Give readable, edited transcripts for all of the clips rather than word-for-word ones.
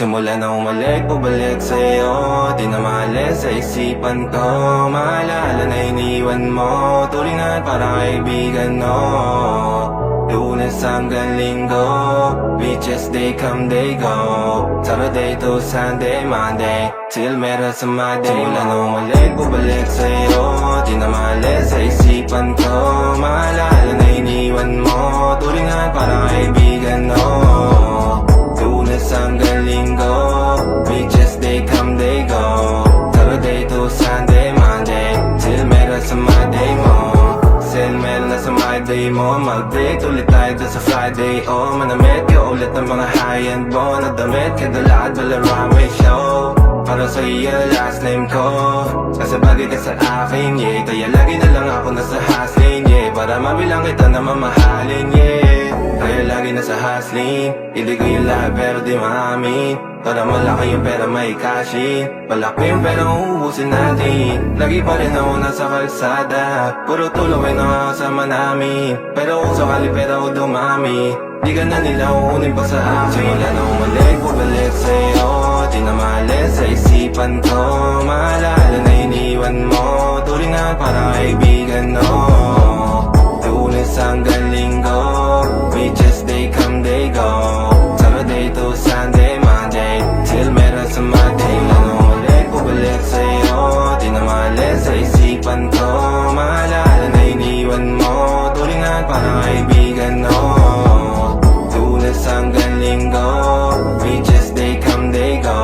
Simula na umalik, bumalik sa'yo. Di na maalis sa isipan ko. Maalala na iniwan mo. Turingan parang kaibigan, no. Lunes hanggang Linggo, beaches they come they go. Saturday to Sunday, Monday, till meron sa Monday. Simula na umalik, bumalik sa'yo. Di na maalis sa isipan ko. Maalala na iniwan mo. Turingan parang kaibigan, no. Lunes hanggang Linggo, beaches they come they go. Saturday to Sunday, Monday, till meron sa Monday mo. Send meron na sa Monday mo. Mag-date ulit tayo doon sa Friday. Oh, manamit ka ulit ng mga high-end mo. Nadamit ka dalad, wala runway show. Para sa iyo, last name ko. Kasi bagay ka sa akin, yeah. Kaya lagi na lang ako nasa hustling, yeah. Para mabilang kita na mamahalin, yeah. Kaya lagi nasa hustling. Hindi ko yung lahat pero di maamin. Para malaki yung pera may cashin. Palaki yung pera uubusin natin. Lagi pa rin ako nasa kalsada. Puro tulong ay nakakasama namin. Pero kung sakali pera ko dumami, di ka na nila uunin pa sa akin. Simula na umalik, bumalik sa'yo. Di na maalis sa isipan ko. Maalala na iniwan mo. Turingan parang kaibigan, no. Lunes hanggang Linggo, beaches they come they go. Saturday to Sunday, Monday, till meron sa Monday. Simula na umalik, bumalik sa'yo. Di na maalis sa isipan ko. Maalala na iniwan mo. Turingan parang kaibigan, no. Lunes hanggang Linggo, beaches they come they go.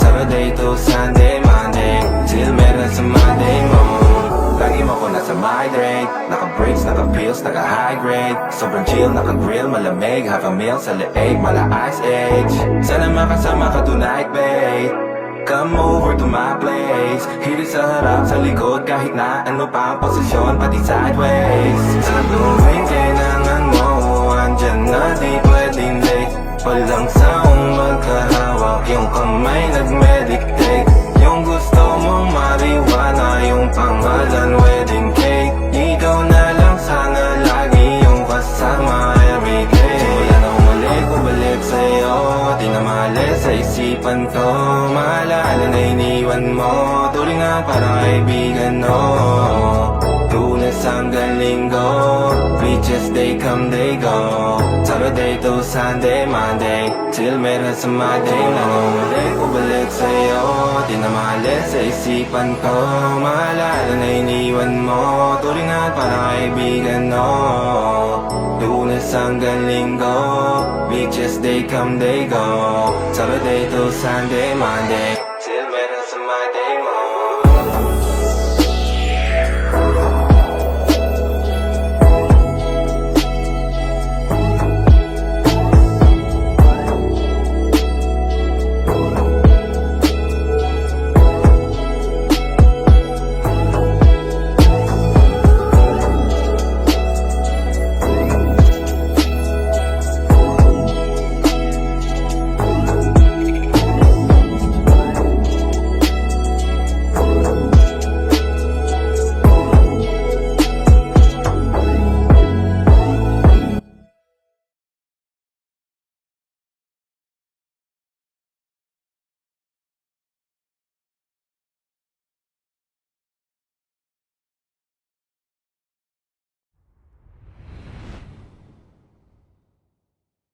Saturday to Sunday, Monday, till meron sa Monday mo. Lagi mo ko nasa migrate. Naka-breaks, naka-pills, naka-high grade. Sobrang chill, naka-grill, malamig. Half a meal sa leeg, mala ice age. Sana makasama ka tonight, babe. Come over to my place. Hirit sa harap, sa likod, kahit na ano pa ang posisyon, pati sideways. Sa tuwing kailangan mo, andyan na, di pwedeng late. Walang saong magkahawak, yung kamay nag-meditate. Yung gusto mong mariwana, yung pangalan wedding cake. Ikaw na lang sana lagi yung kasama everyday. Simula na umalik, bumalik sa'yo. Di na maalis sa isipan ko. Maalala na iniwan mo. Turingan parang kaibigan, no. Lunes hanggang Linggo, beaches they come they go. Saturday to Sunday, Monday, till meron sa Monday. Nang umalik, bumalik sa'yo. Di na maalis sa isipan ko. Maalala na iniwan mo. Turingan parang kaibigan, no. Lunes hanggang Linggo, beaches they come they go. Saturday to Sunday, Monday,